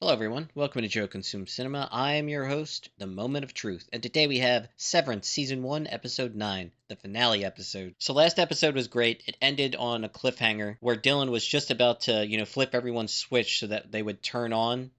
Hello, everyone. Welcome to Joe Consume Cinema. I am your host, The Moment of Truth, and today we have Severance Season 1, Episode 9, the finale episode. So, last episode was great. It ended on a cliffhanger where Dylan was just about to, flip everyone's switch so that they would turn on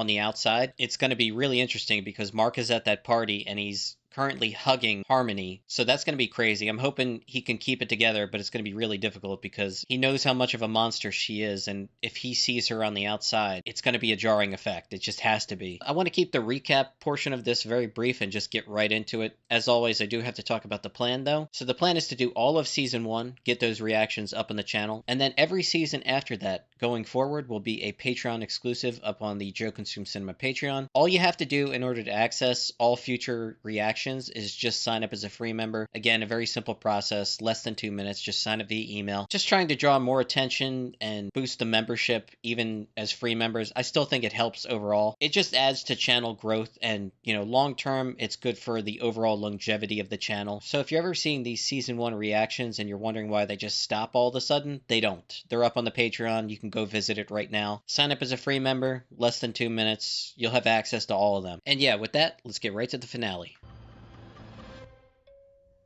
the outside. It's going to be really interesting because Mark is at that party and he's currently hugging Harmony. So that's going to be crazy. I'm hoping he can keep it together, but it's going to be really difficult because he knows how much of a monster she is. And if he sees her on the outside, it's going to be a jarring effect. It just has to be. I want to keep the recap portion of this very brief and just get right into it. As always, I do have to talk about the plan though. So the plan is to do all of season 1, get those reactions up on the channel, and then every season after that, going forward, will be a Patreon exclusive up on the Joe Consume Cinema Patreon. All you have to do in order to access all future reactions is just sign up as a free member. Again, a very simple process, less than 2 minutes, just sign up via email. Just trying to draw more attention and boost the membership even as free members. I still think it helps overall. It just adds to channel growth and, long term, it's good for the overall longevity of the channel. So if you're ever seeing these season 1 reactions and you're wondering why they just stop all of a sudden, they don't. They're up on the Patreon. You can go visit it right now. Sign up as a free member, less than 2 minutes. You'll have access to all of them. And yeah, with that, let's get right to the finale.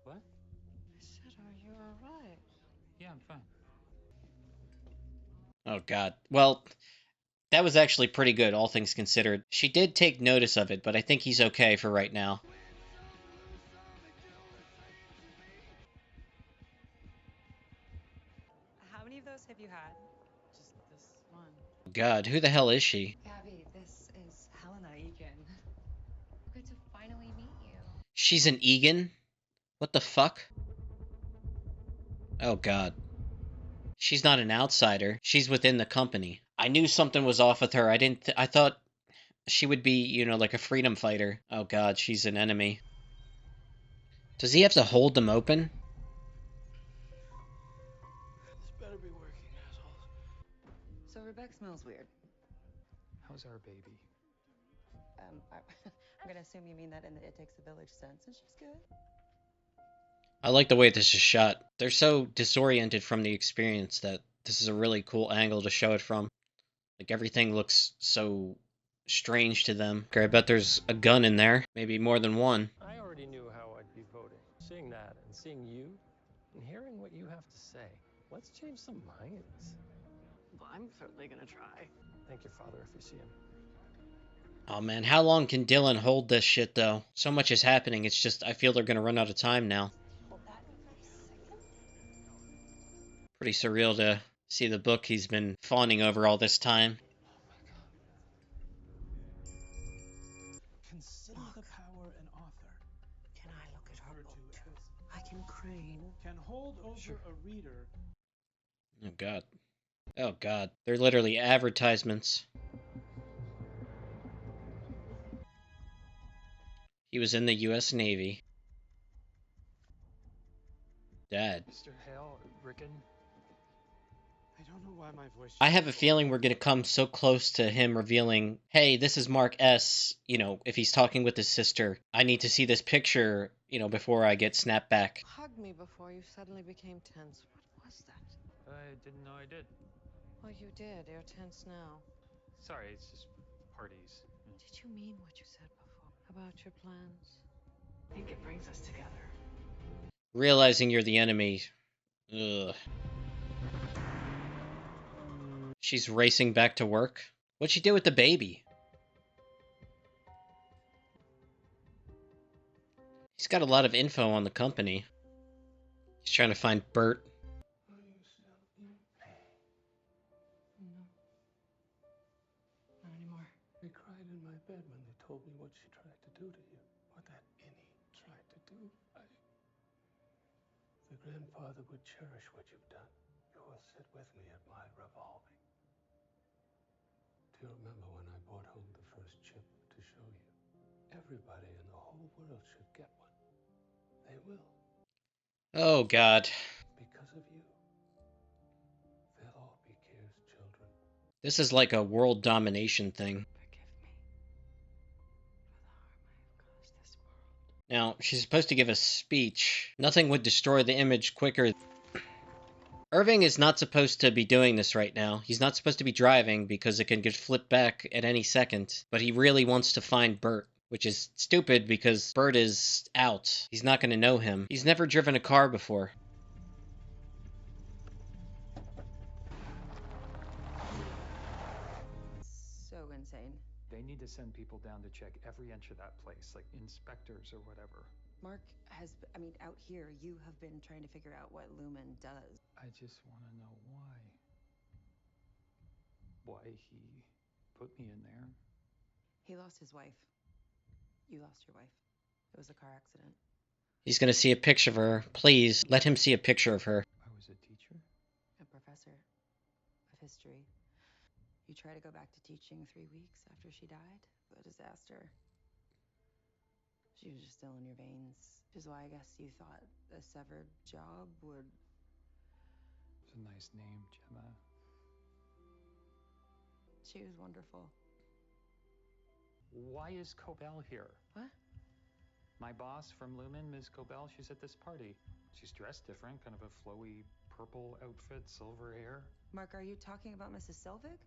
What? I said, are you alright? Yeah, I'm fine. Oh god. Well, that was actually pretty good, all things considered. She did take notice of it, but I think he's okay for right now. How many of those have you had? Just this one. God, who the hell is she? Gabby, this is Helena Egan. Good to finally meet you. She's an Egan? What the fuck? Oh god. She's not an outsider. She's within the company. I knew something was off with her. I thought she would be, like a freedom fighter. Oh god, she's an enemy. Does he have to hold them open? This better be working, assholes. So Rebecca smells weird. How's our baby? I'm gonna assume you mean that in the It Takes a Village sense, and she's good. I like the way this is shot. They're so disoriented from the experience that this is a really cool angle to show it from. Like, everything looks so strange to them. Okay, I bet there's a gun in there. Maybe more than one. I already knew how I'd be voting. Seeing that and seeing you and hearing what you have to say, let's change some minds. Well, I'm certainly gonna try. Thank your father if you see him. Oh man, how long can Dylan hold this shit though? So much is happening, it's just, I feel they're gonna run out of time now. Hold that for a second. Pretty surreal to see the book he's been fawning over all this time. Consider the power an author Can I look at her refer book to too? as I can crane. can hold over a reader. Oh god. Oh god. They're literally advertisements. He was in the US Navy. Dad. Mr. Hale, Rickon, I don't know why my voice. I have a feeling we're gonna come so close to him revealing, hey, this is Mark S. If he's talking with his sister, I need to see this picture, before I get snapped back. Hug me before you suddenly became tense. What was that? I didn't know I did. Well, you did. You're tense now. Sorry, it's just parties. Did you mean what you said before about your plans? I think it brings us together. Realizing you're the enemy. Ugh. She's racing back to work. What'd she do with the baby? He's got a lot of info on the company. He's trying to find Bert. are you still in pain? No. Not anymore. I cried in my bed when they told me what she tried to do to you. What that any tried to do. The grandfather would cherish what you've done. You will sit with me at my revolving. Do you remember when I brought home the first chip to show you? Everybody in the whole world should get one. They will. Oh god. Because of you. They'll all be Kier's children. This is like a world domination thing. Forgive me for the harm I have caused this world. Now, she's supposed to give a speech. Nothing would destroy the image quicker Irving is not supposed to be doing this right now. He's not supposed to be driving because it can get flipped back at any second. But he really wants to find Bert, which is stupid because Bert is out. He's not going to know him. He's never driven a car before. So insane. They need to send people down to check every inch of that place, like inspectors or whatever. Mark has, out here, you have been trying to figure out what Lumen does. I just want to know why. Why he put me in there. He lost his wife. You lost your wife. It was a car accident. He's going to see a picture of her. Please, let him see a picture of her. I was a teacher? A professor of history. You try to go back to teaching 3 weeks after she died. A disaster. She was just still in your veins. Which is why I guess you thought a severed job would... It's a nice name, Gemma. She was wonderful. Why is Cobell here? What? My boss from Lumen, Ms. Cobell, she's at this party. She's dressed different, kind of a flowy purple outfit, silver hair. Mark, are you talking about Mrs. Selvig?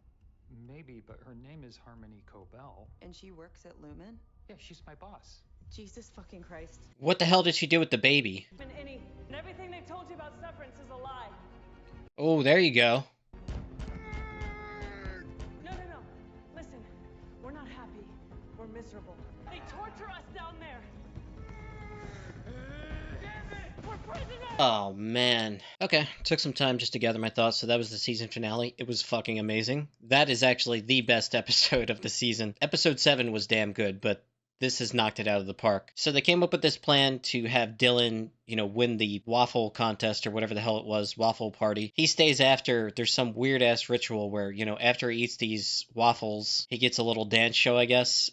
Maybe, but her name is Harmony Cobell. And she works at Lumen? Yeah, she's my boss. Jesus fucking Christ. What the hell did she do with the baby? And everything they told you about Severance is a lie. Oh, there you go. No. Listen, we're not happy. We're miserable. They torture us down there. We're prisoners! Oh, man. Okay, took some time just to gather my thoughts, so that was the season finale. It was fucking amazing. That is actually the best episode of the season. Episode 7 was damn good, but this has knocked it out of the park. So they came up with this plan to have Dylan, win the waffle contest or whatever the hell it was, waffle party. He stays after. There's some weird ass ritual where, after he eats these waffles, he gets a little dance show, I guess.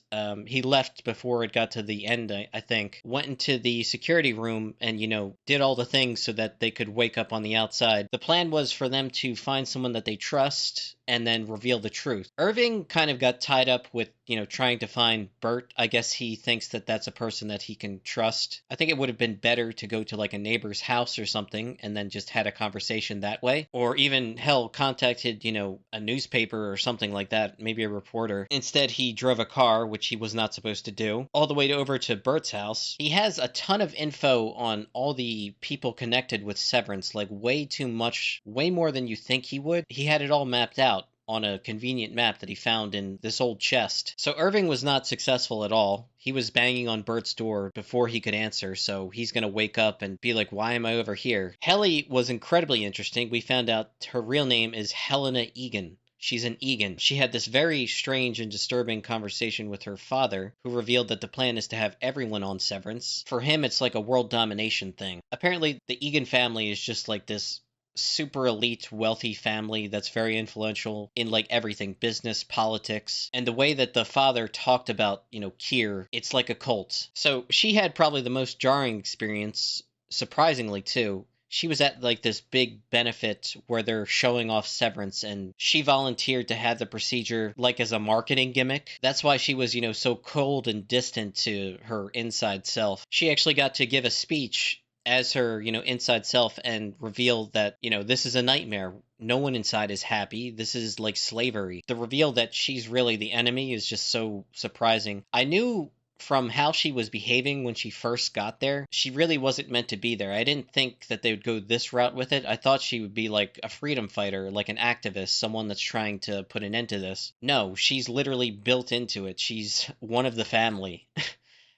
He left before it got to the end, I think. Went into the security room and, did all the things so that they could wake up on the outside. The plan was for them to find someone that they trust and then reveal the truth. Irving kind of got tied up with, trying to find Bert. I guess he thinks that that's a person that he can trust. I think it would have been better to go to like a neighbor's house or something and then just had a conversation that way. Or even, hell, contacted, a newspaper or something like that, maybe a reporter. Instead, he drove a car, which he was not supposed to do, all the way over to Bert's house. He has a ton of info on all the people connected with Severance, like way too much, way more than you think he would. He had it all mapped out on a convenient map that he found in this old chest. So Irving was not successful at all. He was banging on Bert's door before he could answer, so he's going to wake up and be like, why am I over here? Helly was incredibly interesting. We found out her real name is Helena Egan. She's an Egan. She had this very strange and disturbing conversation with her father, who revealed that the plan is to have everyone on Severance. For him, it's like a world domination thing. Apparently, the Egan family is just like this super elite wealthy family that's very influential in like everything, business, politics, and the way that the father talked about Kier, it's like a cult. So she had probably the most jarring experience, surprisingly too. She was at like this big benefit where they're showing off Severance, and she volunteered to have the procedure like as a marketing gimmick. That's why she was so cold and distant to her inside self. She actually got to give a speech as her, inside self and reveal that, this is a nightmare. No one inside is happy. This is like slavery. The reveal that she's really the enemy is just so surprising. I knew from how she was behaving when she first got there, she really wasn't meant to be there. I didn't think that they would go this route with it. I thought she would be like a freedom fighter, like an activist, someone that's trying to put an end to this. No, she's literally built into it. She's one of the family.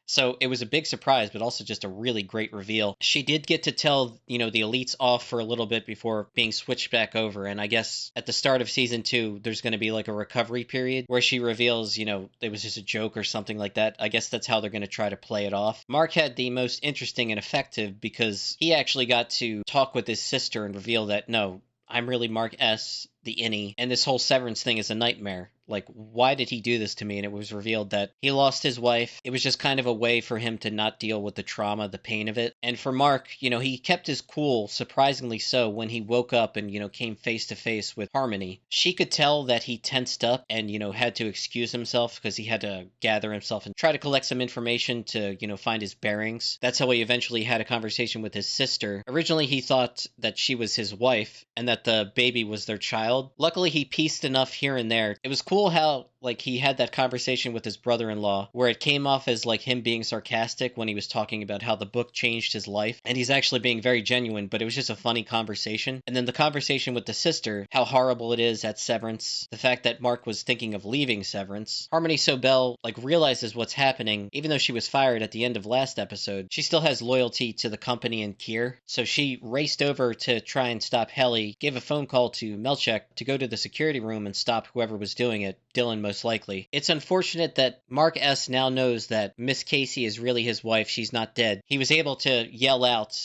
So it was a big surprise, but also just a really great reveal. She did get to tell, the elites off for a little bit before being switched back over. And I guess at the start of season 2, there's going to be like a recovery period where she reveals, it was just a joke or something like that. I guess that's how they're going to try to play it off. Mark had the most interesting and effective because he actually got to talk with his sister and reveal that, no, I'm really Mark S., the innie, and this whole Severance thing is a nightmare. Like, why did he do this to me? And it was revealed that he lost his wife. It was just kind of a way for him to not deal with the trauma, the pain of it. And for Mark, he kept his cool, surprisingly so, when he woke up and, came face to face with Harmony. She could tell that he tensed up and, had to excuse himself because he had to gather himself and try to collect some information to, find his bearings. That's how he eventually had a conversation with his sister. Originally, he thought that she was his wife and that the baby was their child. Luckily, he pieced enough here and there. It was cool how, like, he had that conversation with his brother-in-law where it came off as, like, him being sarcastic when he was talking about how the book changed his life, and he's actually being very genuine, but it was just a funny conversation. And then the conversation with the sister, how horrible it is at Severance, the fact that Mark was thinking of leaving Severance. Harmony Sobel, like, realizes what's happening. Even though she was fired at the end of last episode, she still has loyalty to the company and Kier, so she raced over to try and stop Helly, gave a phone call to Melchek to go to the security room and stop whoever was doing it, Dylan most likely. It's unfortunate that Mark S. now knows that Miss Casey is really his wife. She's not dead. He was able to yell out,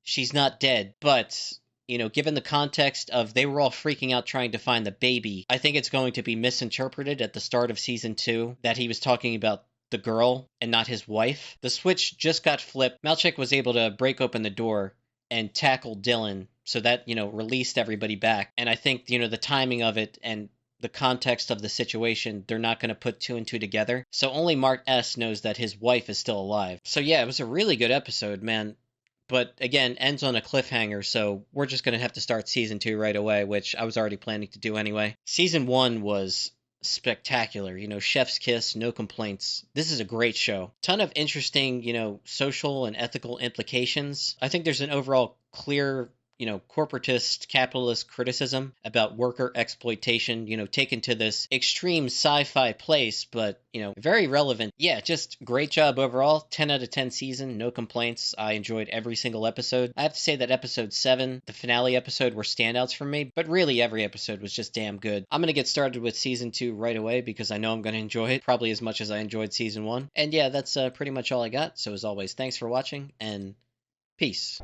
"She's not dead," but given the context of they were all freaking out trying to find the baby, I think it's going to be misinterpreted at the start of season 2 that he was talking about the girl and not his wife. The switch just got flipped. Melchek was able to break open the door and tackle Dylan, so that, released everybody back. And I think, the timing of it and the context of the situation, they're not going to put 2 and 2 together. So only Mark S. knows that his wife is still alive. So yeah, it was a really good episode, man. But again, ends on a cliffhanger, so we're just going to have to start season 2 right away, which I was already planning to do anyway. Season 1 was spectacular. Chef's kiss, no complaints. This is a great show. Ton of interesting, social and ethical implications. I think there's an overall clear corporatist capitalist criticism about worker exploitation, taken to this extreme sci-fi place, but, very relevant. Yeah, just great job overall. 10 out of 10 season, no complaints. I enjoyed every single episode. I have to say that episode 7, the finale episode, were standouts for me, but really every episode was just damn good. I'm going to get started with season 2 right away because I know I'm going to enjoy it probably as much as I enjoyed season 1. And yeah, that's pretty much all I got. So as always, thanks for watching and peace.